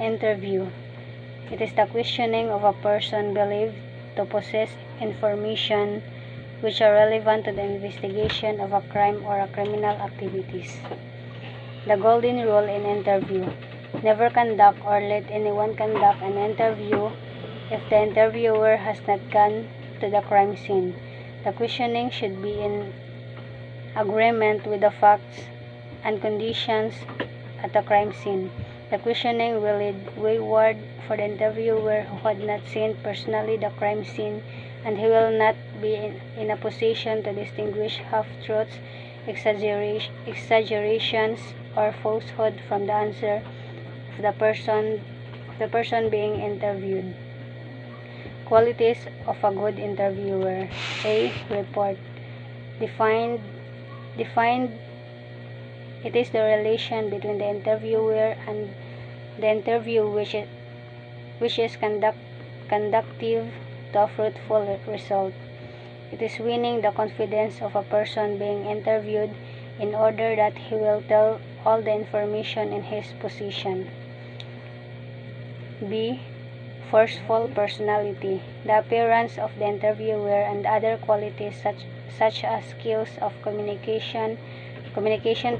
Interview. It is the questioning of a person believed to possess information which are relevant to the investigation of a crime or a criminal activities. The golden rule in interview. Never conduct or let anyone conduct an interview if the interviewer has not gone to the crime scene. The questioning should be in agreement with the facts and conditions at the crime scene. The questioning will lead wayward for the interviewer who had not seen personally the crime scene, and he will not be in a position to distinguish half-truths, exaggerations, or falsehood from the answer of the person being interviewed. Qualities of a good interviewer. A. Report. Defined. It is the relation between the interviewer and the interview which is conductive to a fruitful result. It is winning the confidence of a person being interviewed in order that he will tell all the information in his possession. B. Forceful personality. The appearance of the interviewer and other qualities such as skills of communication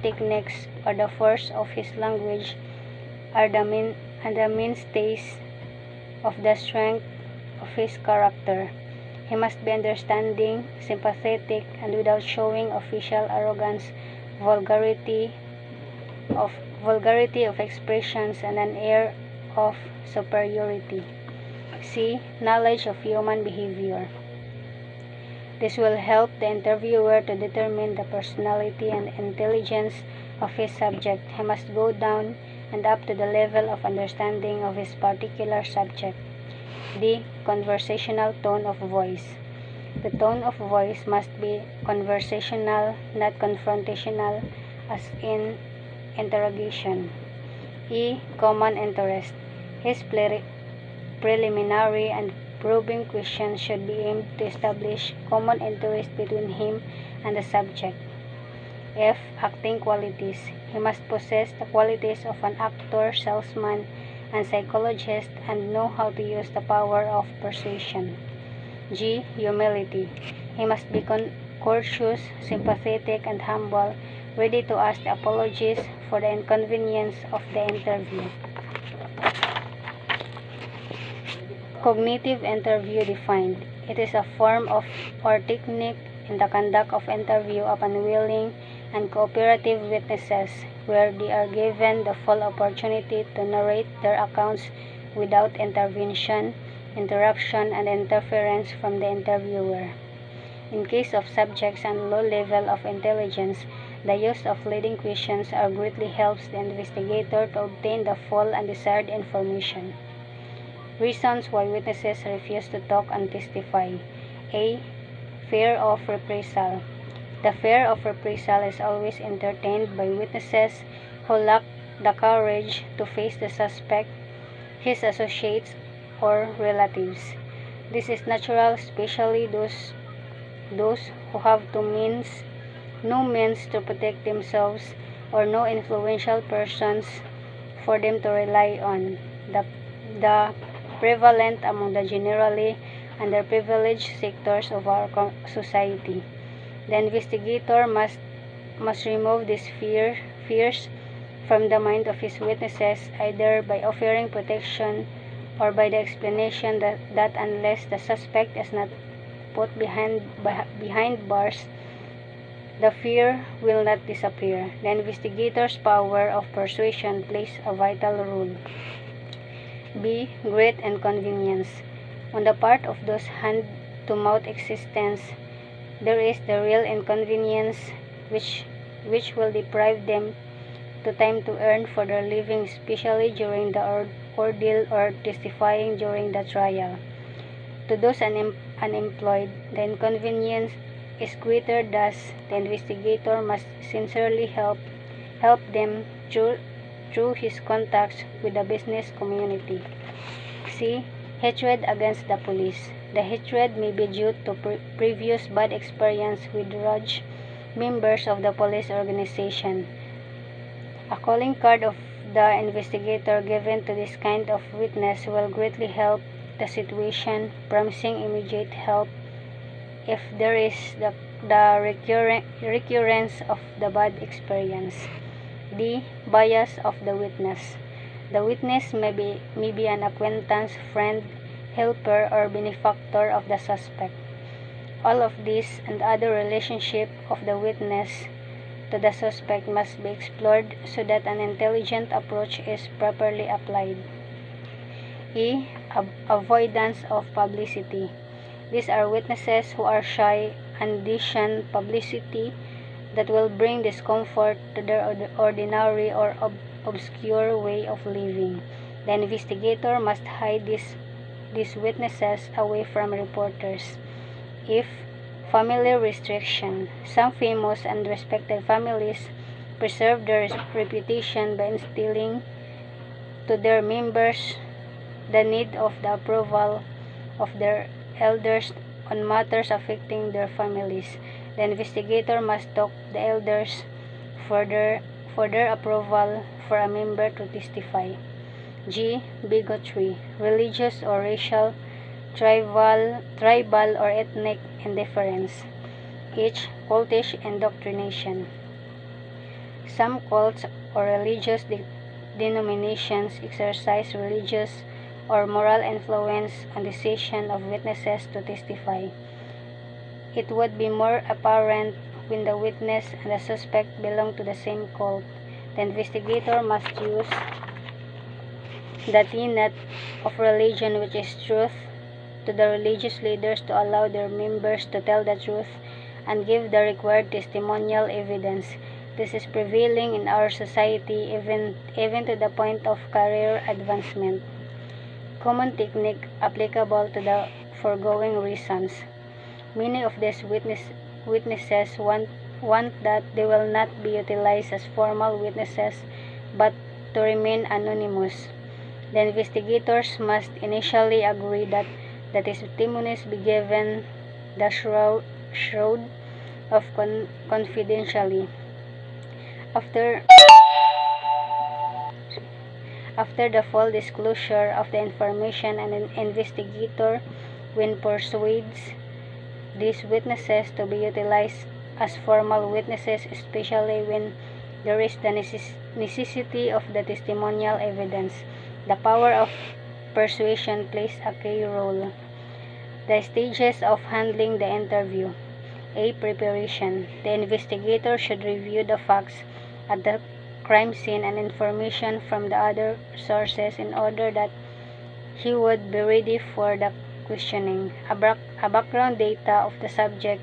techniques, or the force of his language are the mainstays of the strength of his character. He must be understanding, sympathetic, and without showing official arrogance, vulgarity of expressions, and an air of superiority. C. Knowledge of human behavior. This will help the interviewer to determine the personality and intelligence of his subject. He must go down and up to the level of understanding of his particular subject. D. Conversational tone of voice. The tone of voice must be conversational, not confrontational, as in interrogation. E. Common interest. His preliminary and probing questions should be aimed to establish common interest between him and the subject. F. Acting qualities. He must possess the qualities of an actor, salesman, and psychologist, and know how to use the power of persuasion. G. Humility. He must be courteous, sympathetic, and humble, ready to ask apologies for the inconvenience of the interview. Cognitive interview defined. It is a form of or technique in the conduct of interview upon willing and cooperative witnesses, where they are given the full opportunity to narrate their accounts without intervention, interruption, and interference from the interviewer. In case of subjects on low level of intelligence, the use of leading questions greatly helps the investigator to obtain the full and desired information. Reasons why witnesses refuse to talk and testify. A. Fear of reprisal. The fear of reprisal is always entertained by witnesses who lack the courage to face the suspect, his associates, or relatives. This is natural, especially those who have no means to protect themselves, or no influential persons for them to rely on. The prevalent among the generally underprivileged sectors of our society. The investigator must remove these fears from the mind of his witnesses, either by offering protection or by the explanation that unless the suspect is not put behind bars, the fear will not disappear. The investigator's power of persuasion plays a vital role. B. Great inconvenience. On the part of those hand-to-mouth existence, there is the real inconvenience which will deprive them to time to earn for their living, especially during the ordeal or testifying during the trial. To those unemployed, the inconvenience is greater. Thus, the investigator must sincerely help them through his contacts with the business community. C. Hatred against the police. The hatred may be due to previous bad experience with members of the police organization. A calling card of the investigator given to this kind of witness will greatly help the situation, promising immediate help if there is the recurrence of the bad experience. D. Bias of the witness. The witness may be an acquaintance, friend, helper, or benefactor of the suspect. All of this and other relationship of the witness to the suspect must be explored so that an intelligent approach is properly applied. E. Avoidance of publicity. These are witnesses who are shy and shun publicity that will bring discomfort to their ordinary or obscure way of living. The investigator must hide these witnesses away from reporters. If family restriction. Some famous and respected families preserve their reputation by instilling to their members the need of the approval of their elders on matters affecting their families. The investigator must talk the elders for their approval for a member to testify. G. Bigotry. Religious or racial, tribal or ethnic indifference. H. Cultish indoctrination. Some cults or religious denominations exercise religious or moral influence on the decision of witnesses to testify. It would be more apparent when the witness and the suspect belong to the same cult. The investigator must use the tenet of religion, which is truth, to the religious leaders to allow their members to tell the truth and give the required testimonial evidence. This is prevailing in our society even to the point of career advancement. Common technique applicable to the foregoing reasons. Many of these witnesses want that they will not be utilized as formal witnesses but to remain anonymous. The investigators must initially agree that the testimonies be given the shroud of confidentiality. After the full disclosure of the information, an investigator, when persuades these witnesses to be utilized as formal witnesses, especially when there is the necessity of the testimonial evidence, the power of persuasion plays a key role. The stages of handling the interview. A. Preparation. The investigator should review the facts at the crime scene and information from the other sources in order that he would be ready for the questioning. A background data of the subject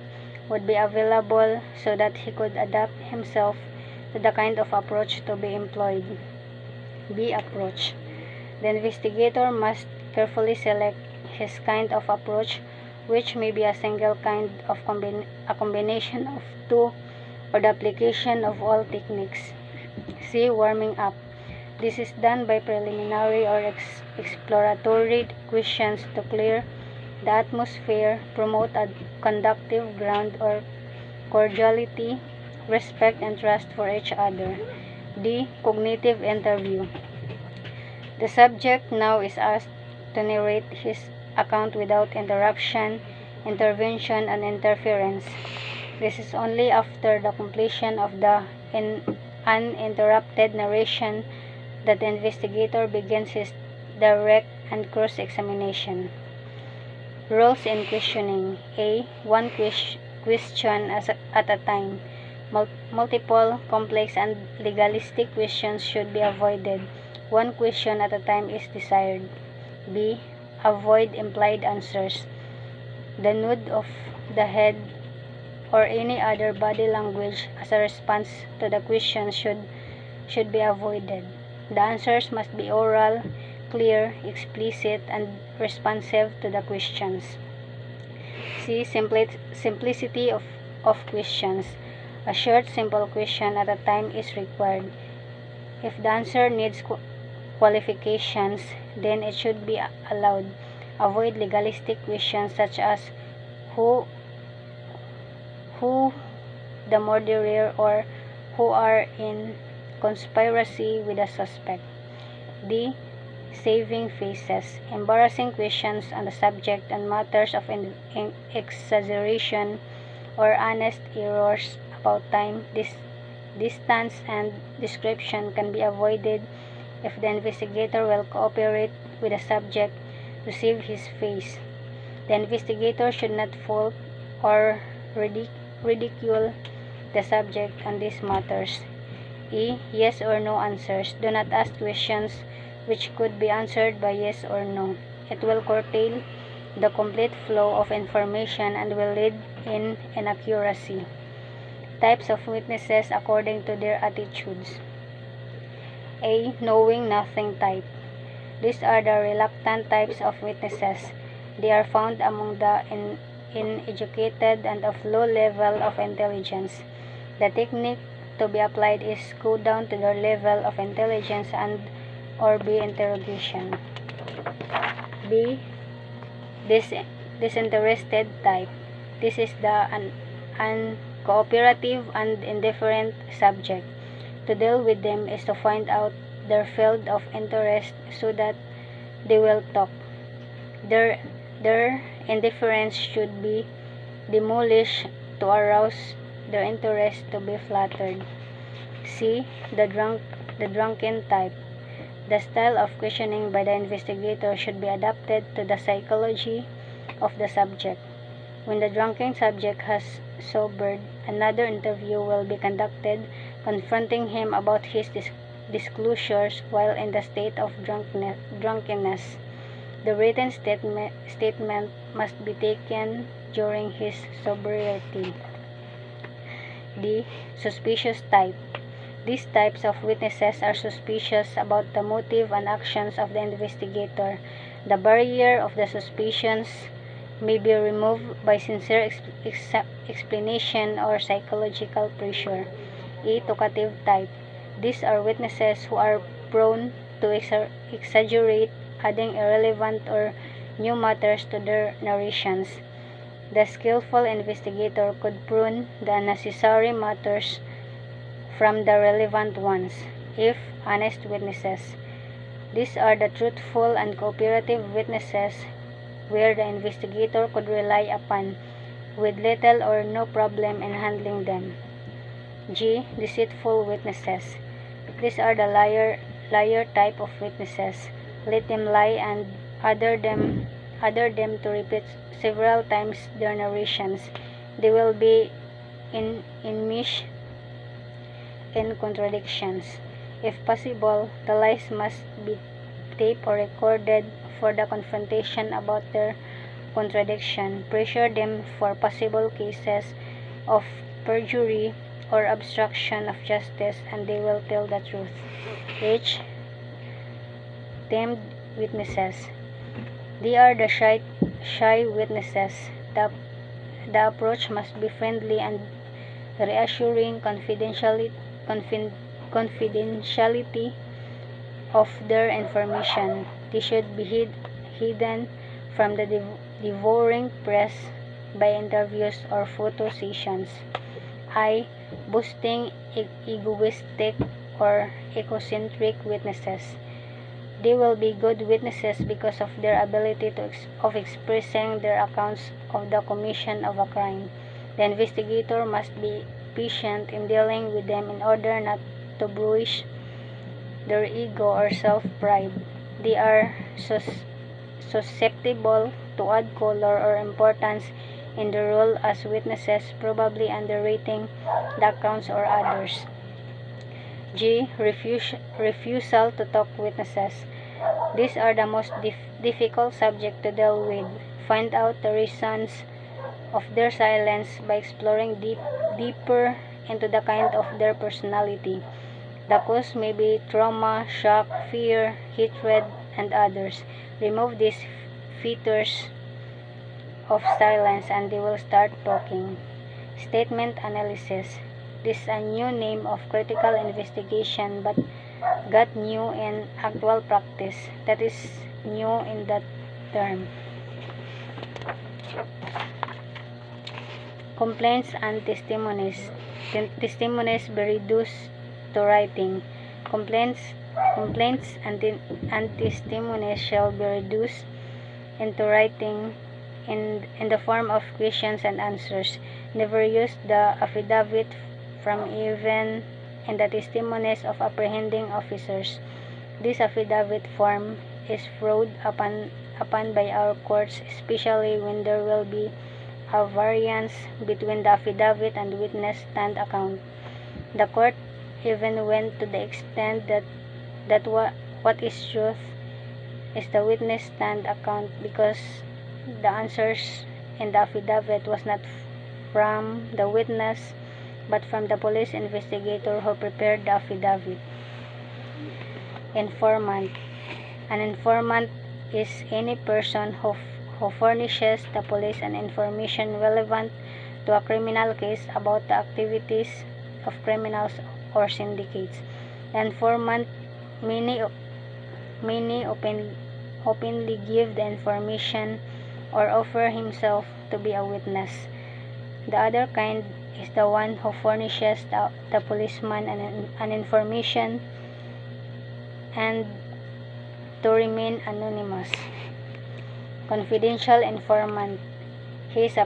would be available so that he could adapt himself to the kind of approach to be employed. B. Approach. The investigator must carefully select his kind of approach, which may be a single kind of a combination of two, or the application of all techniques. C. Warming up. This is done by preliminary or exploratory questions to clear the atmosphere, promote a conductive ground or cordiality, respect, and trust for each other. D. Cognitive interview. The subject now is asked to narrate his account without interruption, intervention, and interference. This is only after the completion of the uninterrupted narration that the investigator begins his direct and cross-examination. Rules in questioning. A. One question at a time. Multiple, complex, and legalistic questions should be avoided. One question at a time is desired. B. Avoid implied answers. The nod of the head or any other body language as a response to the question should be avoided. The answers must be oral, clear, explicit, and responsive to the questions. C. Simplicity of questions. A short, simple question at a time is required. If the answer needs qualifications, then it should be allowed. Avoid legalistic questions such as who the murderer or who are in conspiracy with a suspect. D. Saving faces. Embarrassing questions on the subject and matters of exaggeration or honest errors about time, distance, and description can be avoided if the investigator will cooperate with the subject to save his face. The investigator should not fault or ridicule the subject on these matters. E. Yes or no answers. Do not ask questions which could be answered by yes or no. It will curtail the complete flow of information and will lead in inaccuracy. Types of witnesses according to their attitudes. A. Knowing nothing type. These are the reluctant types of witnesses. They are found among the uneducated and of low level of intelligence. The technique to be applied is go down to their level of intelligence and or B. Interrogation. B. Disinterested type. This is the uncooperative and indifferent subject. To deal with them is to find out their field of interest so that they will talk. Their indifference should be demolished to arouse their interest to be flattered. C. The drunken type. The style of questioning by the investigator should be adapted to the psychology of the subject. When the drunken subject has sobered, another interview will be conducted, confronting him about his disclosures while in the state of drunkenness. The written statement must be taken during his sobriety. D. Suspicious type. These types of witnesses are suspicious about the motive and actions of the investigator. The barrier of the suspicions may be removed by sincere explanation or psychological pressure. E. Talkative type. These are witnesses who are prone to exaggerate, adding irrelevant or new matters to their narrations. The skillful investigator could prune the unnecessary matters from the relevant ones, if honest witnesses. These are the truthful and cooperative witnesses where the investigator could rely upon, with little or no problem in handling them. G. Deceitful witnesses. These are the liar type of witnesses. Let them lie and order them to repeat several times their narrations. They will be enmeshed in contradictions. If possible, the lies must be taped or recorded for the confrontation about their contradiction. Pressure them for possible cases of perjury or obstruction of justice, and they will tell the truth. H. Tamed witnesses. They are the shy witnesses. The approach must be friendly and reassuring confidentiality of their information. They should be hidden from the devouring press by interviews or photo sessions. I. Boasting, egoistic, or egocentric witnesses. They will be good witnesses because of their ability of expressing their accounts of the commission of a crime. The investigator must be patient in dealing with them in order not to bruise their ego or self-pride. They are susceptible to add color or importance in the role as witnesses, probably underrating the accounts or others. G. Refusal to talk witnesses. These are the most difficult subject to deal with. Find out the reasons of their silence by exploring deeper into the kind of their personality. The cause may be trauma, shock, fear, hatred, and others. Remove these features of silence and they will start talking. Statement analysis. This is a new name of critical investigation but got new in actual practice. That is new in that term. Complaints and testimonies. Testimonies be reduced to writing. Complaints and testimonies shall be reduced into writing in the form of questions and answers. Never use the affidavit from even in the testimonies of apprehending officers. This affidavit form is frowned upon by our courts, especially when there will be a variance between the affidavit and witness stand account. The court even went to the extent that what is truth is the witness stand account, because the answers in the affidavit was not from the witness but from the police investigator who prepared the affidavit. Informant. An informant is any person who furnishes the police an information relevant to a criminal case about the activities of criminals or syndicates. The informant may openly give the information or offer himself to be a witness. The other kind is the one who furnishes the policeman an information and to remain anonymous. Confidential informant. He is a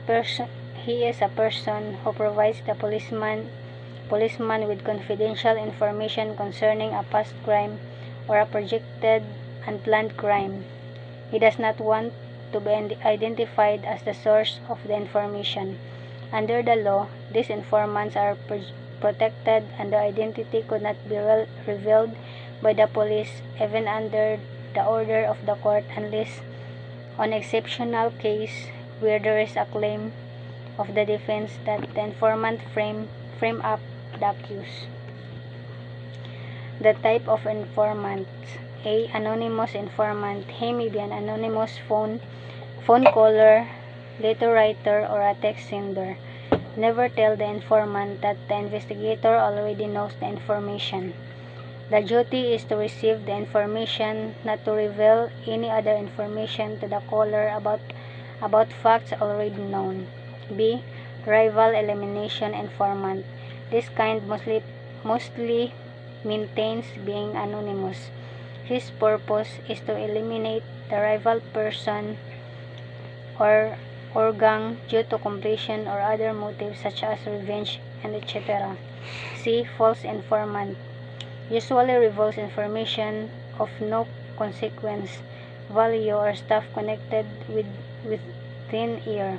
person who provides the policeman with confidential information concerning a past crime or a projected and planned crime. He does not want to be identified as the source of the information. Under the law, these informants are protected and their identity could not be revealed by the police even under the order of the court, unless on exceptional case where there is a claim of the defense that the informant frame up the accused. The type of informant. A. Anonymous informant. He may be an anonymous phone caller, letter writer, or a text sender. Never tell the informant that the investigator already knows the information. The duty is to receive the information, not to reveal any other information to the caller about facts already known. B. Rival elimination informant. This kind mostly maintains being anonymous. His purpose is to eliminate the rival person or gang due to completion or other motives such as revenge and etc. C. False informant. Usually reveals information of no consequence, value, or stuff connected with thin air.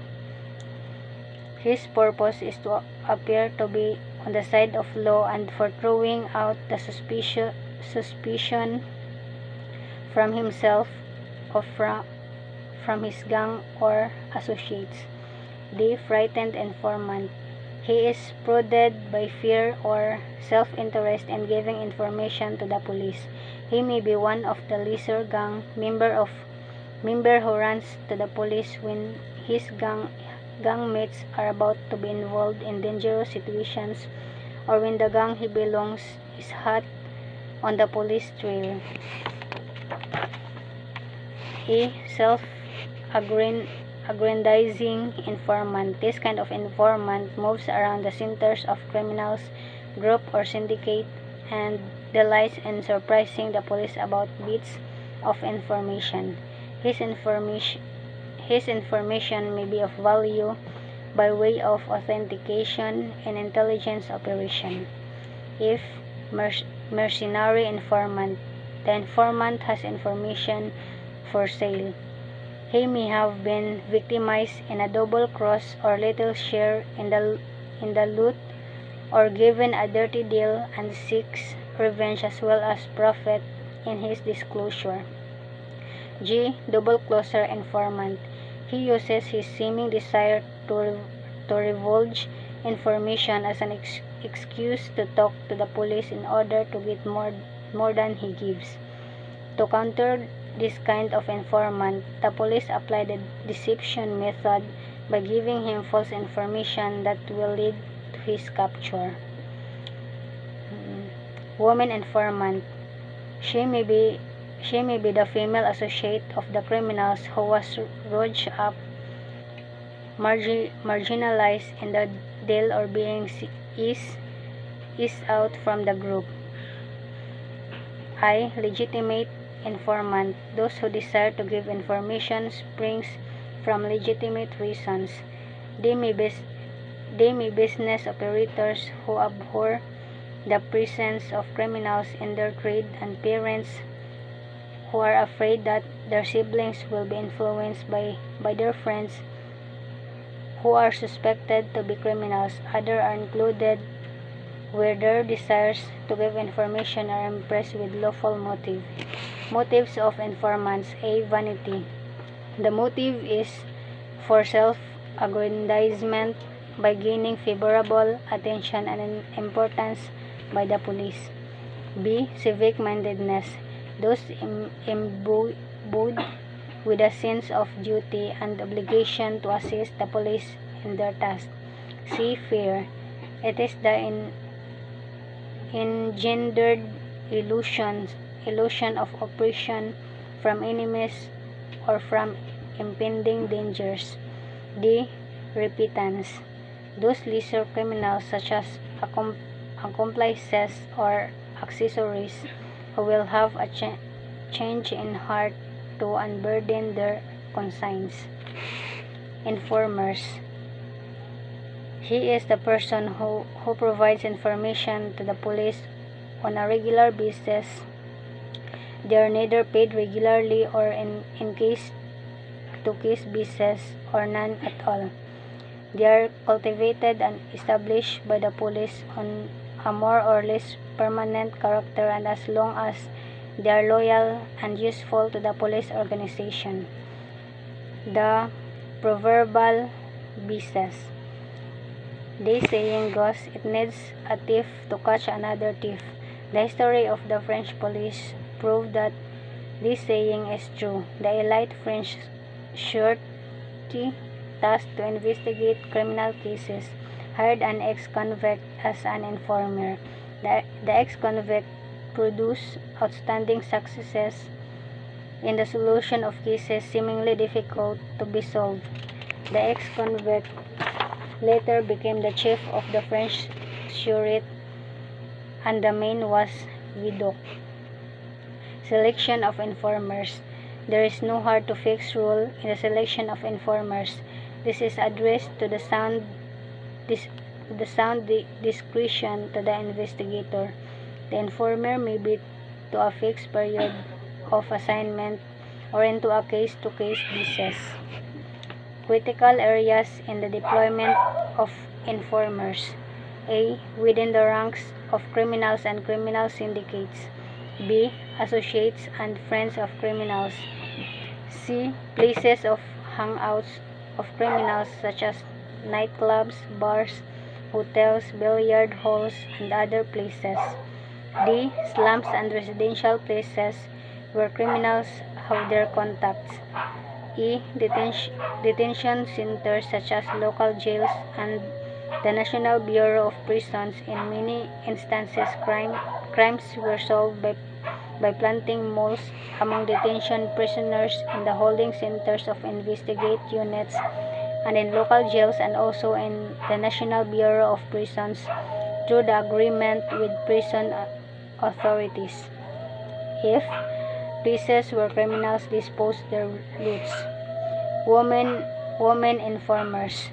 His purpose is to appear to be on the side of law and for throwing out the suspicion from himself or from his gang or associates. D. Frightened informant. He is prodded by fear or self-interest in giving information to the police. He may be one of the lesser gang member who runs to the police when his gang mates are about to be involved in dangerous situations, or when the gang he belongs is hot on the police trail. E. Self-aggrandizing informant. This kind of informant moves around the centers of criminals group or syndicate and delights in surprising the police about bits of information. His information may be of value by way of authentication in intelligence operation. If mercenary informant. The informant has information for sale. He may have been victimized in a double cross or little share in the loot, or given a dirty deal and seeks revenge as well as profit in his disclosure. G. Double crosser informant. He uses his seeming desire to divulge information as an excuse to talk to the police in order to get more than he gives. To counter this kind of informant, the police apply the deception method by giving him false information that will lead to his capture. Woman informant. She may be the female associate of the criminals who was roughed up, marginalized in the deal, or being eased out from the group. I. Legitimate informant. Those who desire to give information springs from legitimate reasons. D. Business operators who abhor the presence of criminals in their trade, and parents who are afraid that their siblings will be influenced by their friends who are suspected to be criminals. Others are included where their desires to give information are impressed with lawful motive. Motives of informants. A. Vanity. The motive is for self-aggrandizement by gaining favorable attention and importance by the police. B. Civic-mindedness. Those imbued with a sense of duty and obligation to assist the police in their task. C. Fear. It is the engendered illusion of oppression from enemies or from impending dangers. D. Repentance. Those lesser criminals such as accomplices or accessories who will have a change in heart to unburden their conscience. Informers. He is the person who provides information to the police on a regular basis. They are neither paid regularly or in case-to-case basis or none at all. They are cultivated and established by the police on a more or less permanent character, and as long as they are loyal and useful to the police organization. The proverbial basis. The saying goes, it needs a thief to catch another thief. The history of the French police proved that this saying is true. The elite French surety tasked to investigate criminal cases hired an ex-convict as an informer. The ex-convict produced outstanding successes in the solution of cases seemingly difficult to be solved. The ex-convict later became the chief of the French surety, and the main was Vidocq. Selection of informers. There is no hard-to-fix rule in the selection of informers. This is addressed to the sound discretion to the investigator. The informer may be to a fixed period of assignment or into a case-to-case basis. Critical areas in the deployment of informers. A. Within the ranks of criminals and criminal syndicates. B. Associates and friends of criminals. C. Places of hangouts of criminals such as nightclubs, bars, hotels, billiard halls, and other places. D. Slums and residential places where criminals have their contacts. E. Detention centers such as local jails and the National Bureau of Prisons. In many instances, crimes were solved by planting moles among detention prisoners in the holding centers of investigate units and in local jails, and also in the National Bureau of Prisons through the agreement with prison authorities. If places where criminals dispose their loots. Women informers.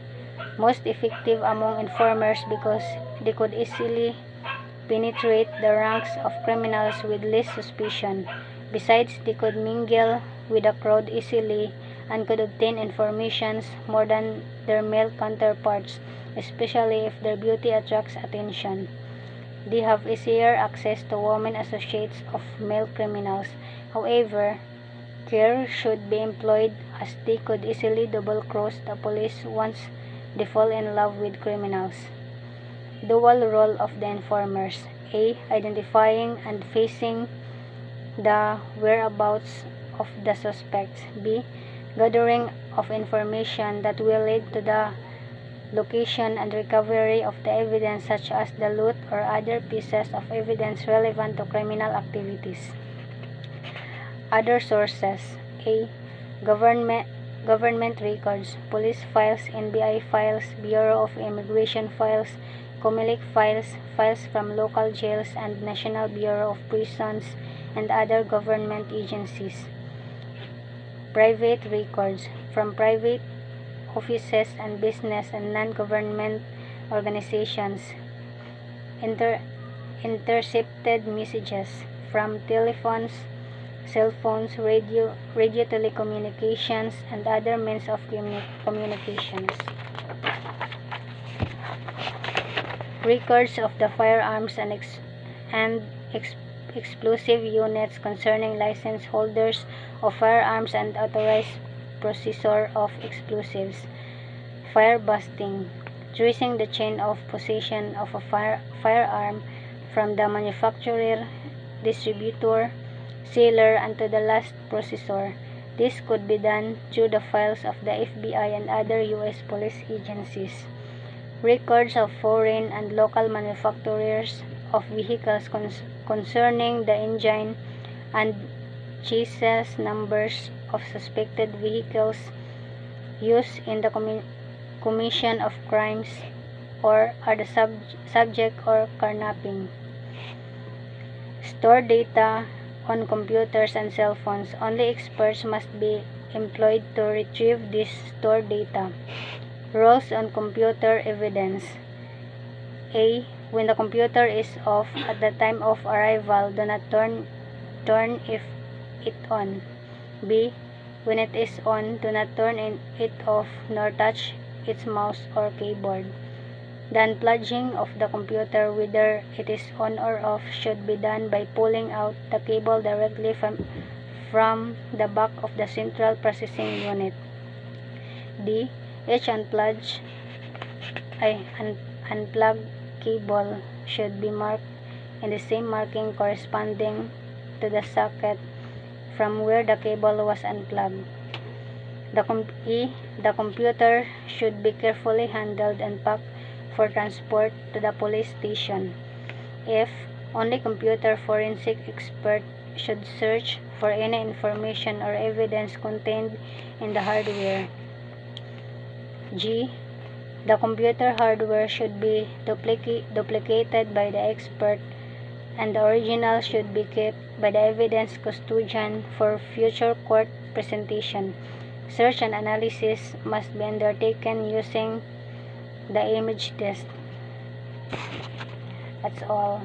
Most effective among informers because they could easily penetrate the ranks of criminals with less suspicion. Besides, they could mingle with the crowd easily and could obtain information more than their male counterparts, especially if their beauty attracts attention. They have easier access to women associates of male criminals. However, care should be employed as they could easily double-cross the police once they fall in love with criminals. Dual role of the informers. A. Identifying and facing the whereabouts of the suspects. B. Gathering of information that will lead to the location and recovery of the evidence such as the loot or other pieces of evidence relevant to criminal activities. Other sources. A. Government records, police files, NBI files, Bureau of Immigration files, COMELEC files, files from local jails and National Bureau of Prisons, and other government agencies. Private records from private offices and business and non-government organizations. Intercepted messages from telephones, cell phones, radio telecommunications, and other means of communications. Records of the firearms and explosive units concerning license holders of firearms and authorized possessor of explosives. Fire busting, tracing the chain of possession of a firearm from the manufacturer, distributor, seller, and to the last possessor. This could be done through the files of the FBI and other U.S. police agencies. Records of foreign and local manufacturers of vehicles concerning the engine and chassis numbers of suspected vehicles used in the commission of crimes or are the subject or carnapping. Store data on computers and cell phones. Only experts must be employed to retrieve this stored data. Rules on computer evidence. A. When the computer is off at the time of arrival, do not turn it on. B. When it is on, do not turn it off nor touch its mouse or keyboard. The unplugging of the computer, whether it is on or off, should be done by pulling out the cable directly from the back of the central processing unit. D. Each unplugged cable should be marked in the same marking corresponding to the socket from where the cable was unplugged. The computer should be carefully handled and packed for transport to the police station. F. Only computer forensic expert should search for any information or evidence contained in the hardware. G. The computer hardware should be duplicated by the expert, and the original should be kept by the evidence custodian for future court presentation. Search and analysis must be undertaken using the image test. That's all.